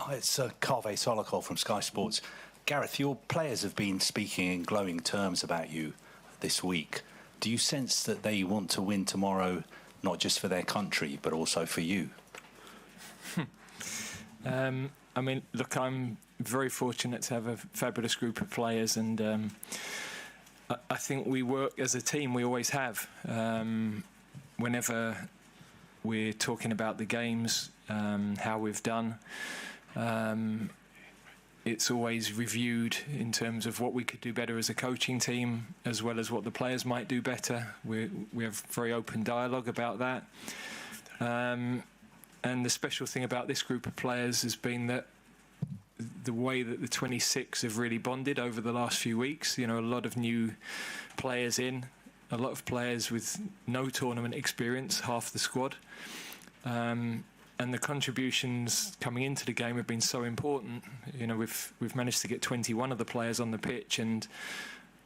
Hi, it's Kaveh Solokol from Sky Sports. Gareth, your players have been speaking in glowing terms about you this week. Do you sense that they want to win tomorrow, not just for their country, but also for you? I mean, look, I'm very fortunate to have a fabulous group of players, and I think we work as a team. We always have. Whenever we're talking about the games, how we've done, it's always reviewed in terms of what we could do better as a coaching team, as well as what the players might do better. We have very open dialogue about that. And the special thing about this group of players has been that the way that the 26 have really bonded over the last few weeks, you know, a lot of new players in, a lot of players with no tournament experience, half the squad. And the contributions coming into the game have been so important. You know, we've managed to get 21 of the players on the pitch, and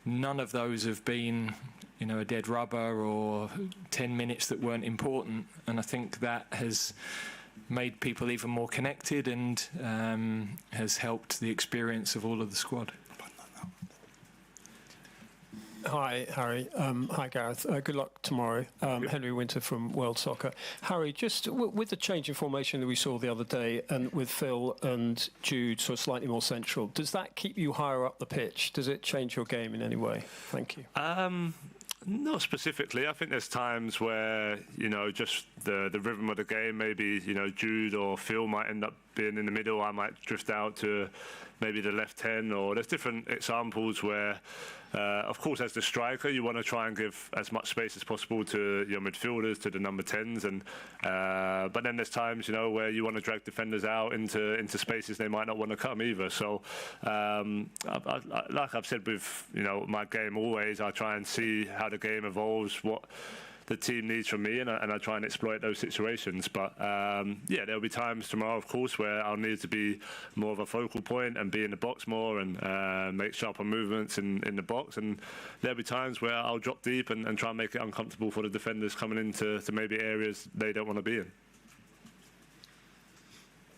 none of those have been, you know, a dead rubber or 10 minutes that weren't important. And I think that has made people even more connected and has helped the experience of all of the squad. Hi, Harry. Hi, Gareth. Good luck tomorrow. Henry Winter from World Soccer. Harry, just with the change in formation that we saw the other day, and with Phil and Jude sort of slightly more central, does that keep you higher up the pitch? Does it change your game in any way? Thank you. Not specifically. I think there's times where, you know, just the rhythm of the game, maybe, you know, Jude or Phil might end up being in the middle. I might drift out to maybe the left 10, or there's different examples where, of course, as the striker, you want to try and give as much space as possible to your midfielders, to the number 10s, and but then there's times, you know, where you want to drag defenders out into spaces they might not want to come either. So, like I've said with, you know, my game always, I try and see how the game evolves, what the team needs from me, and I try and exploit those situations. But yeah, there'll be times tomorrow, of course, where I'll need to be more of a focal point and be in the box more and make sharper movements in the box. And there'll be times where I'll drop deep and try and make it uncomfortable for the defenders coming into maybe areas they don't want to be in.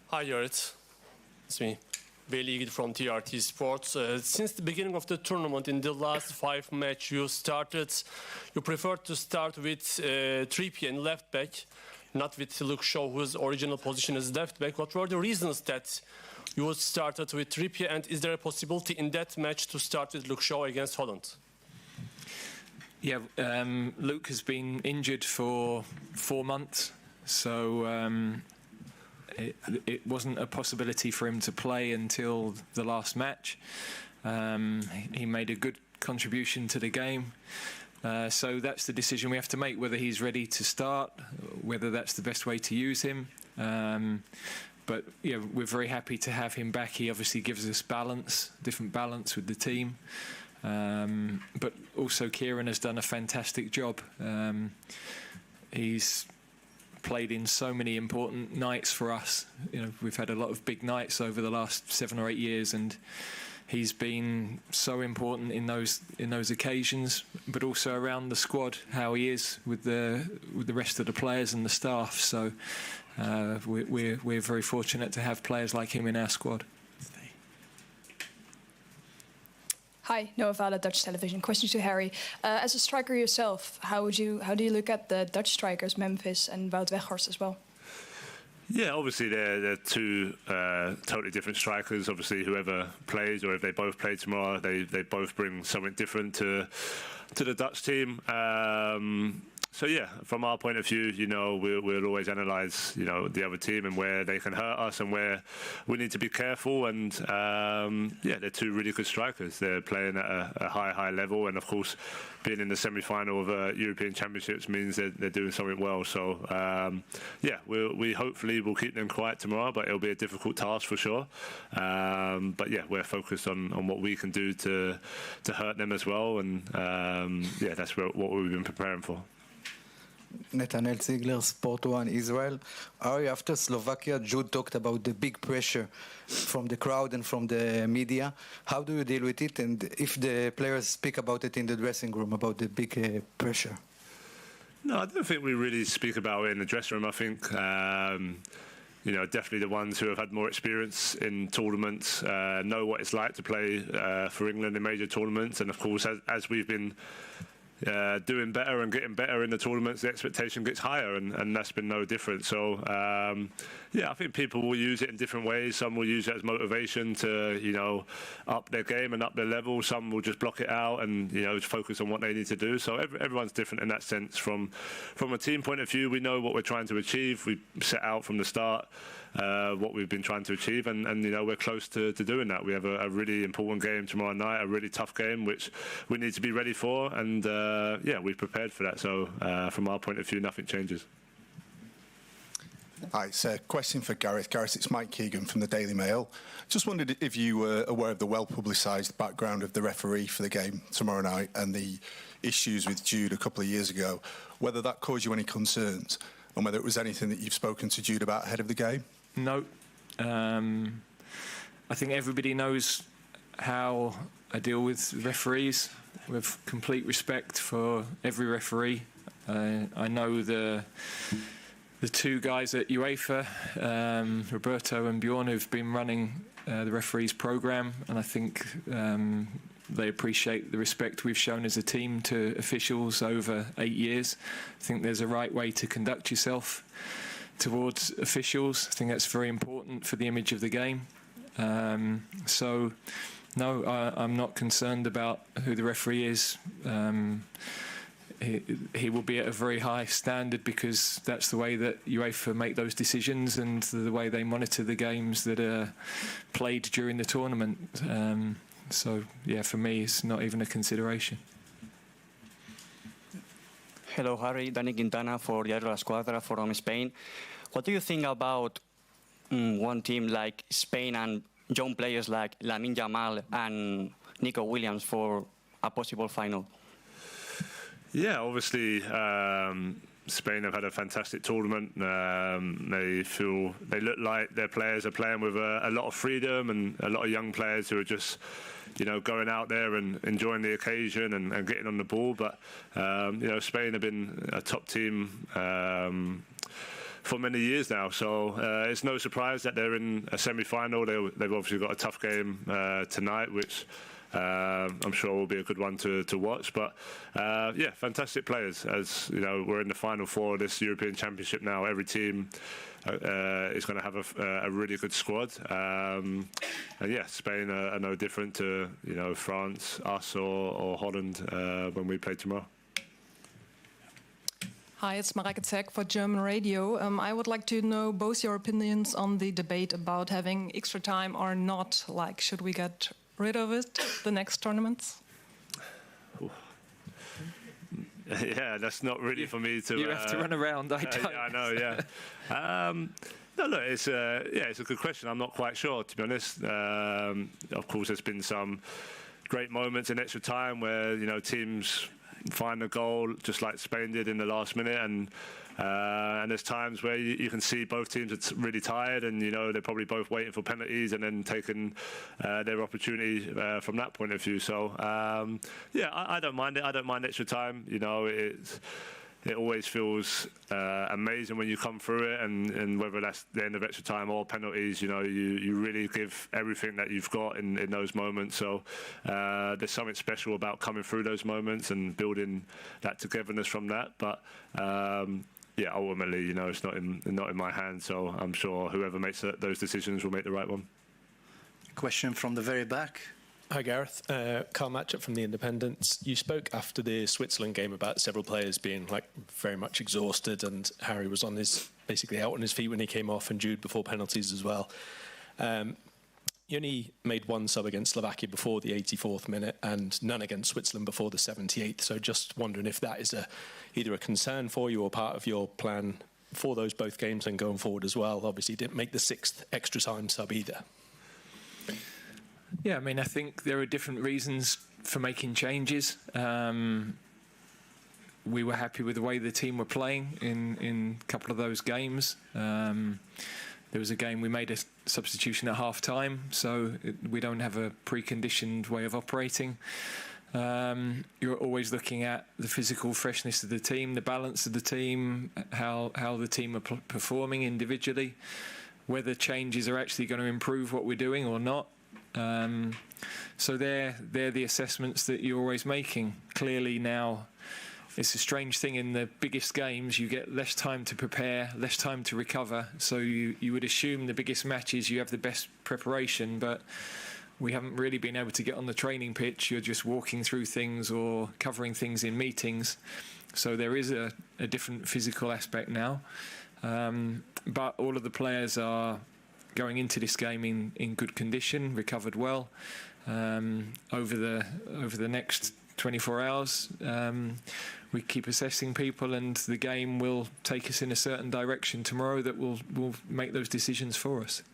Hi, Gareth. It's me. Bailey from TRT Sports. Since the beginning of the tournament, in the last 5 matches, you preferred to start with Trippier in left back, not with Luke Shaw, whose original position is left back. What were the reasons that you started with Trippier, and is there a possibility in that match to start with Luke Shaw against Holland? Yeah, Luke has been injured for 4 months, so it wasn't a possibility for him to play until the last match. He made a good contribution to the game. So that's the decision we have to make, whether he's ready to start, whether that's the best way to use him. But yeah, we're very happy to have him back. He obviously gives us balance, different balance with the team. But also Kieran has done a fantastic job. He's played in so many important nights for us. You know, we've had a lot of big nights over the last 7 or 8 years, and he's been so important in those occasions, but also around the squad, how he is with the rest of the players and the staff. So we're very fortunate to have players like him in our squad. Hi, Noah Vala, Dutch television. Question to Harry. As a striker yourself, how do you look at the Dutch strikers, Memphis and Wout Weghorst as well? Yeah, obviously they're two totally different strikers. Obviously, whoever plays, or if they both play tomorrow, they both bring something different to the Dutch team. So yeah, from our point of view, you know, we'll always analyse, you know, the other team and where they can hurt us and where we need to be careful. And yeah, they're two really good strikers. They're playing at a high level, and of course, being in the semi-final of European Championships means they're doing something well. So yeah, we hopefully will keep them quiet tomorrow, but it'll be a difficult task for sure. But yeah, we're focused on what we can do to hurt them as well, and yeah, that's what we've been preparing for. Nathaniel Ziegler, Sport 1, Israel. Ari, after Slovakia, Jude talked about the big pressure from the crowd and from the media. How do you deal with it? And if the players speak about it in the dressing room, about the big pressure? No, I don't think we really speak about it in the dressing room. I think, definitely the ones who have had more experience in tournaments, know what it's like to play for England in major tournaments. And of course, as we've been doing better and getting better in the tournaments, the expectation gets higher, and that's been no different. So I think people will use it in different ways. Some will use it as motivation to up their game and up their level. Some will just block it out and just focus on what they need to do. So everyone's different in that sense. From a team point of view, we know what we're trying to achieve. We set out from the start what we've been trying to achieve, and we're close to doing that. We have a really important game tomorrow night, a really tough game which we need to be ready for, and we've prepared for that. So from our point of view, nothing changes. Hi, it's a question for Gareth. Gareth, it's Mike Keegan from the Daily Mail. Just wondered if you were aware of the well-publicised background of the referee for the game tomorrow night and the issues with Jude a couple of years ago, whether that caused you any concerns and whether it was anything that you've spoken to Jude about ahead of the game? No. I think everybody knows how I deal with referees, with complete respect for every referee. I know the two guys at UEFA, Roberto and Bjorn, who've been running the referees programme, and I think they appreciate the respect we've shown as a team to officials over 8 years. I think there's a right way to conduct yourself towards officials. I think that's very important for the image of the game. So, no, I'm not concerned about who the referee is. He will be at a very high standard because that's the way that UEFA make those decisions and the way they monitor the games that are played during the tournament. So, for me, it's not even a consideration. Hello, Harry. Dani Quintana for Diario La Squadra from Spain. What do you think about one team like Spain and young players like Lamine Yamal and Nico Williams for a possible final? Yeah, obviously, Spain have had a fantastic tournament. They look like their players are playing with a lot of freedom, and a lot of young players who are just, going out there and enjoying the occasion and getting on the ball. But, Spain have been a top team for many years now, so it's no surprise that they're in a semi-final. They've obviously got a tough game tonight, which I'm sure will be a good one to watch. But fantastic players. As we're in the final four of this European Championship now. Every team is going to have a really good squad. And Spain are no different to France, us, or Holland when we play tomorrow. Hi, it's Mareike Zek for German Radio. I would like to know both your opinions on the debate about having extra time or not. Like, should we get rid of it the next tournaments? Yeah, that's not really for me to. You have to run around. I don't. I know. Yeah. No, look, it's a good question. I'm not quite sure, to be honest. Of course, there's been some great moments in extra time where teams find a goal, just like Spain did in the last minute, and there's times where you can see both teams are really tired, and they're probably both waiting for penalties and then taking their opportunity from that point of view. So I don't mind it. I don't mind extra time. It always feels amazing when you come through it, and whether that's the end of extra time or penalties, you really give everything that you've got in those moments. So there's something special about coming through those moments and building that togetherness from that. But ultimately, it's not in my hands. So I'm sure whoever makes those decisions will make the right one. Question from the very back. Hi, Gareth. Carl Matchett from The Independent. You spoke after the Switzerland game about several players being very much exhausted, and Harry was basically out on his feet when he came off, and Jude before penalties as well. You only made one sub against Slovakia before the 84th minute and none against Switzerland before the 78th. So just wondering if that is either a concern for you or part of your plan for those both games and going forward as well. Obviously, you didn't make the 6th extra time sub either. Yeah, I think there are different reasons for making changes. We were happy with the way the team were playing in a couple of those games. There was a game we made a substitution at half-time, so we don't have a preconditioned way of operating. You're always looking at the physical freshness of the team, the balance of the team, how the team are performing individually. whether changes are actually going to improve what we're doing or not. So they're the assessments that you're always making. Clearly now, it's a strange thing, in the biggest games you get less time to prepare, less time to recover, so you would assume the biggest matches you have the best preparation, but we haven't really been able to get on the training pitch. You're just walking through things or covering things in meetings, so there is a different physical aspect now, but all of the players are going into this game in good condition, recovered well. Over the next 24 hours, we keep assessing people, and the game will take us in a certain direction tomorrow that will make those decisions for us.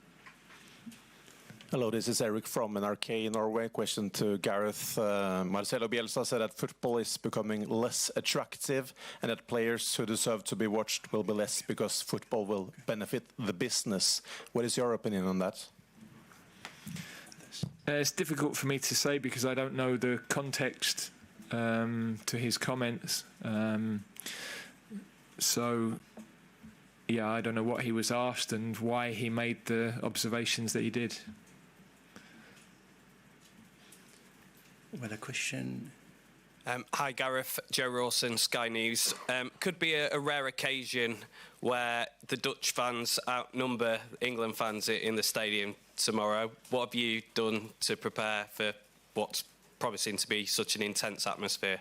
Hello, this is Eric from NRK Norway. Question to Gareth. Marcelo Bielsa said that football is becoming less attractive and that players who deserve to be watched will be less because football will benefit the business. What is your opinion on that? It's difficult for me to say because I don't know the context to his comments. So, yeah, I don't know what he was asked and why he made the observations that he did. Well, a question. Hi, Gareth. Joe Rawson, Sky News. Could be a rare occasion where the Dutch fans outnumber England fans in the stadium tomorrow. What have you done to prepare for what's promising to be such an intense atmosphere?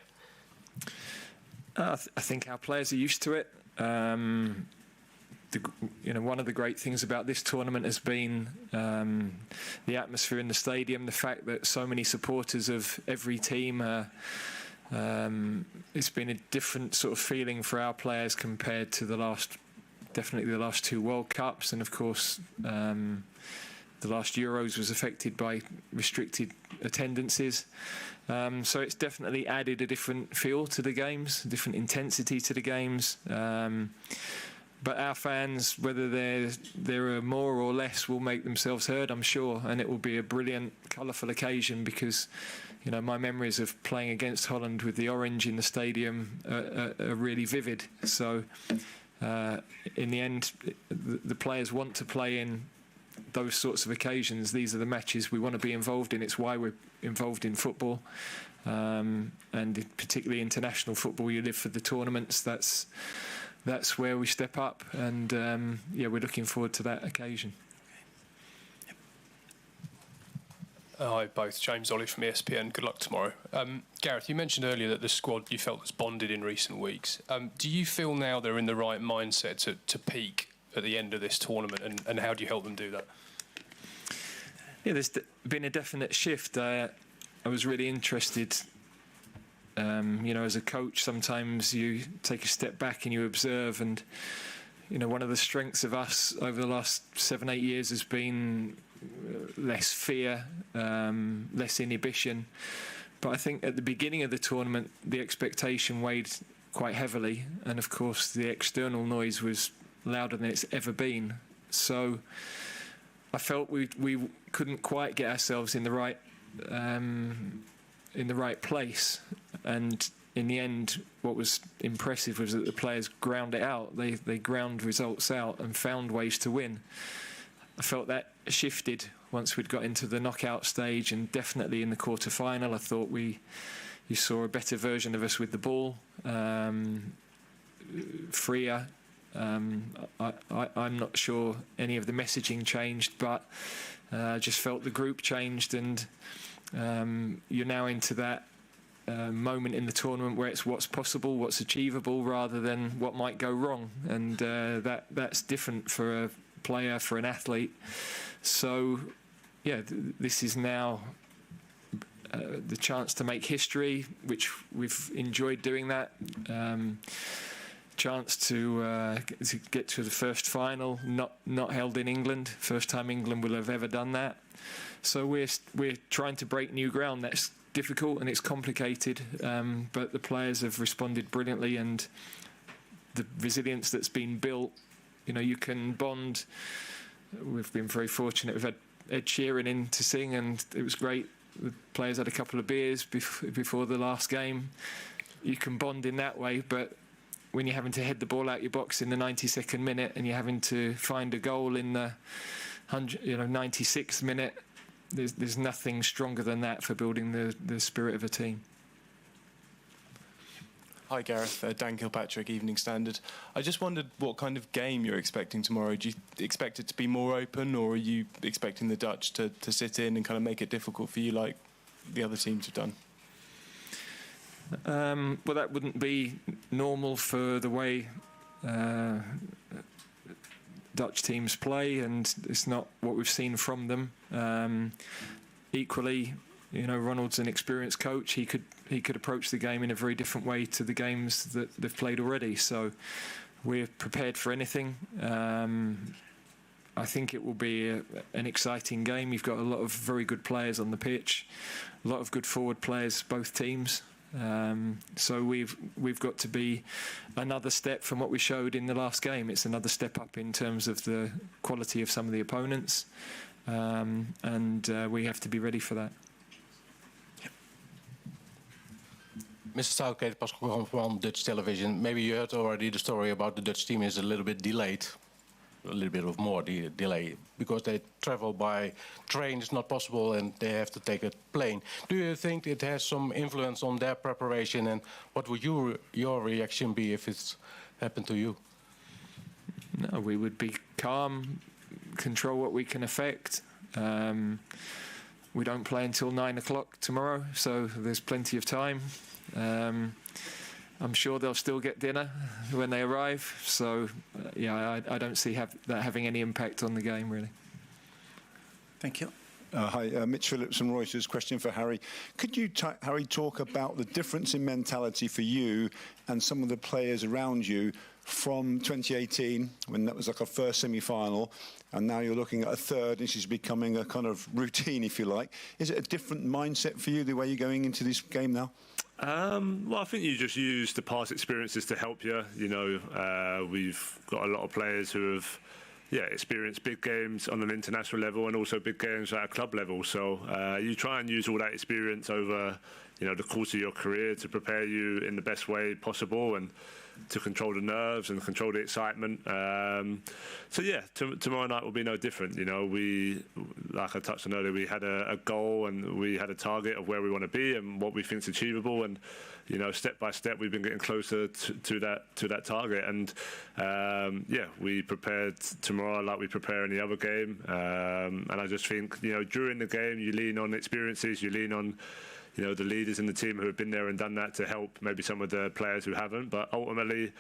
I think our players are used to it. One of the great things about this tournament has been the atmosphere in the stadium, the fact that so many supporters of every team it's been a different sort of feeling for our players compared to the last 2 World Cups, and of course the last Euros was affected by restricted attendances. So it's definitely added a different feel to the games, a different intensity to the games. But our fans, whether there are more or less, will make themselves heard, I'm sure, and it will be a brilliant, colourful occasion because, my memories of playing against Holland with the orange in the stadium are really vivid. So, in the end, the players want to play in those sorts of occasions. These are the matches we want to be involved in. It's why we're involved in football, and particularly international football. You live for the tournaments. That's where we step up, and we're looking forward to that occasion. Hi, both. James Ollie from ESPN. Good luck tomorrow. Gareth, you mentioned earlier that the squad you felt was bonded in recent weeks. Do you feel now they're in the right mindset to peak at the end of this tournament, and how do you help them do that? Yeah, there's been a definite shift. I was really interested. As a coach, sometimes you take a step back and you observe, and one of the strengths of us over the last 7-8 years has been less fear, less inhibition. But I think at the beginning of the tournament, the expectation weighed quite heavily, and of course the external noise was louder than it's ever been. So I felt we couldn't quite get ourselves in the right place, and in the end what was impressive was that the players ground it out. They ground results out and found ways to win. I felt that shifted once we'd got into the knockout stage, and definitely in the quarter-final I thought you saw a better version of us with the ball, freer. I'm not sure any of the messaging changed, but I just felt the group changed, and you're now into that moment in the tournament where it's what's possible, what's achievable, rather than what might go wrong, and that's different for a player, for an athlete. So this is now the chance to make history, which we've enjoyed doing that. Chance to get to the first final, not held in England. First time England will have ever done that. So we're trying to break new ground. That's difficult and it's complicated, but the players have responded brilliantly, and the resilience that's been built. You can bond. We've been very fortunate. We've had Ed Sheeran in to sing, and it was great. The players had a couple of beers before the last game. You can bond in that way, but when you're having to head the ball out your box in the 92nd minute and you're having to find a goal in the 96th minute, there's nothing stronger than that for building the spirit of a team. Hi Gareth, Dan Kilpatrick, Evening Standard. I just wondered what kind of game you're expecting tomorrow. Do you expect it to be more open, or are you expecting the Dutch to sit in and kind of make it difficult for you like the other teams have done? Well, that wouldn't be normal for the way Dutch teams play, and it's not what we've seen from them. Equally, Ronald's an experienced coach. He could approach the game in a very different way to the games that they've played already. So we're prepared for anything. I think it will be an exciting game. You've got a lot of very good players on the pitch, a lot of good forward players, both teams. So we've got to be another step from what we showed in the last game. It's another step up in terms of the quality of some of the opponents, and we have to be ready for that. Mr. Southgate, Pascal from Dutch television. Maybe you heard already the story about the Dutch team is a little bit delayed, a little bit of more delay, because they travel by train. It's not possible, and they have to take a plane. Do you think it has some influence on their preparation, and what would your reaction be if it's happened to you? No, we would be calm, control what we can affect. We don't play until 9 o'clock tomorrow, so there's plenty of time. I'm sure they'll still get dinner when they arrive. So, I don't see that having any impact on the game, really. Thank you. Hi, Mitch Phillips from Reuters. Question for Harry. Could you, Harry, talk about the difference in mentality for you and some of the players around you from 2018, when that was like a first semi-final, and now you're looking at a third, and this is becoming a kind of routine, if you like. Is it a different mindset for you, the way you're going into this game now? Well, I think you just use the past experiences to help you. We've got a lot of players who have experienced big games on an international level and also big games at a club level. So you try and use all that experience over the course of your career to prepare you in the best way possible and to control the nerves and control the excitement. Tomorrow night will be no different. We, like I touched on earlier, we had a goal and we had a target of where we want to be and what we think is achievable. And step by step, we've been getting closer to that target. And we prepared tomorrow like we prepare any other game. And I just think during the game, you lean on experiences, you lean on the leaders in the team who have been there and done that to help maybe some of the players who haven't. But ultimately,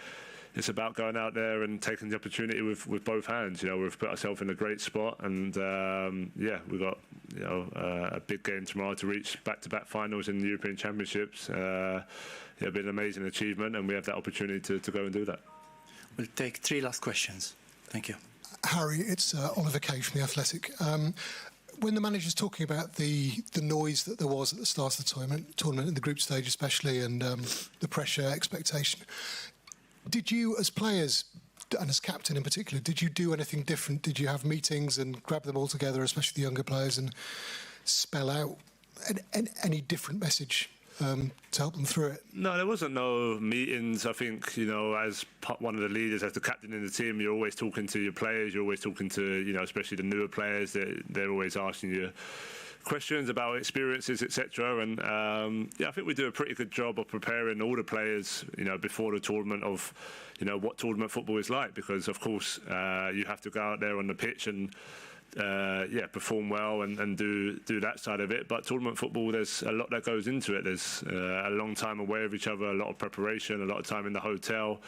it's about going out there and taking the opportunity with both hands. We've put ourselves in a great spot, and we've got a big game tomorrow to reach back-to-back finals in the European Championships. It'll be an amazing achievement, and we have that opportunity to go and do that. We'll take 3 last questions. Thank you. Harry, it's Oliver Kay from The Athletic. When the manager's talking about the noise that there was at the start of the tournament in the group stage especially, and the pressure, expectation, did you as players, and as captain in particular, did you do anything different? Did you have meetings and grab them all together, especially the younger players, and spell out any different message to help them through it? No, there wasn't no meetings. I think, as one of the leaders, as the captain in the team, you're always talking to your players, you're always talking to, especially the newer players, they're always asking you questions about experiences, etc. And I think we do a pretty good job of preparing all the players, before the tournament of, what tournament football is like, because of course you have to go out there on the pitch and perform well and do that side of it. But tournament football, there's a lot that goes into it. There's a long time away of each other, a lot of preparation, a lot of time in the hotel.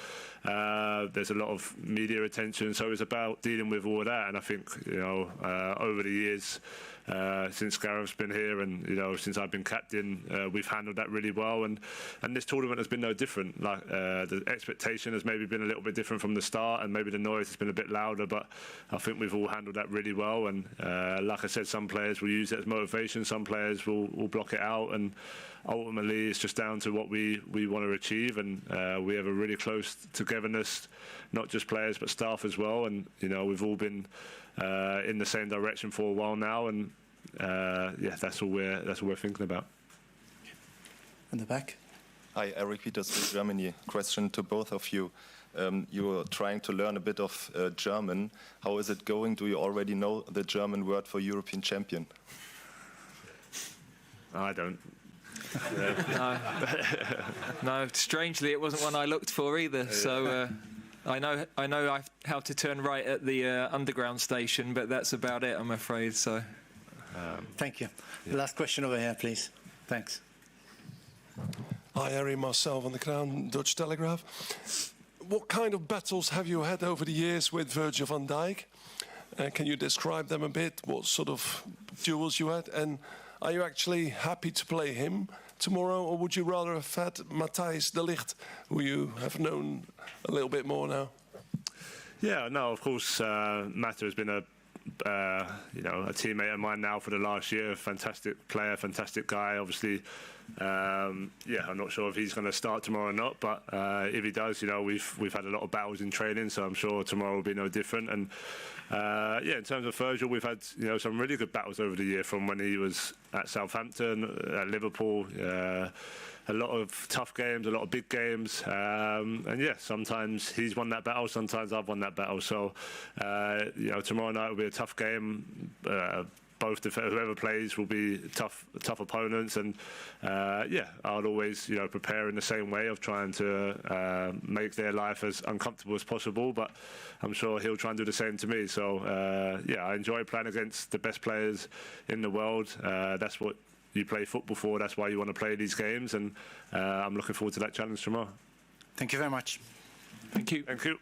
There's a lot of media attention. So it's about dealing with all of that. And I think, over the years, since Gareth's been here and, since I've been captain, we've handled that really well. And this tournament has been no different. Like the expectation has maybe been a little bit different from the start, and maybe the noise has been a bit louder, but I think we've all handled that really well. And like I said, some players will use it as motivation, some players will block it out, and ultimately it's just down to what we want to achieve. And we have a really close togetherness, not just players but staff as well. And we've all been in the same direction for a while now, and that's all we're thinking about. In the back. Hi, Eric Peters with Germany. Question to both of you. You're trying to learn a bit of German. How is it going? Do you already know the German word for European champion? I don't. No, strangely, it wasn't one I looked for either. So I know how to turn right at the underground station, but that's about it, I'm afraid. So. Thank you. Yeah. Last question over here, please. Thanks. Hi, Harry, Marcel van der Kraan, Dutch Telegraph. What kind of battles have you had over the years with Virgil van Dijk? Can you describe them a bit? What sort of duels you had? And are you actually happy to play him tomorrow, or would you rather have had Matthijs de Ligt, who you have known a little bit more now? Yeah, no, of course, Mata has been a teammate of mine now for the last year. Fantastic player, fantastic guy. Obviously, I'm not sure if he's going to start tomorrow or not, but if he does, we've had a lot of battles in training, so I'm sure tomorrow will be no different. And in terms of Virgil, we've had some really good battles over the year, from when he was at Southampton, at Liverpool. A lot of tough games, a lot of big games, and sometimes he's won that battle, sometimes I've won that battle. So tomorrow night will be a tough game. Whoever plays will be tough opponents, and I'll always prepare in the same way of trying to make their life as uncomfortable as possible. But I'm sure he'll try and do the same to me. So I enjoy playing against the best players in the world. That's what you play football for. That's why you want to play these games, and I'm looking forward to that challenge tomorrow. Thank you very much. Thank you. Thank you.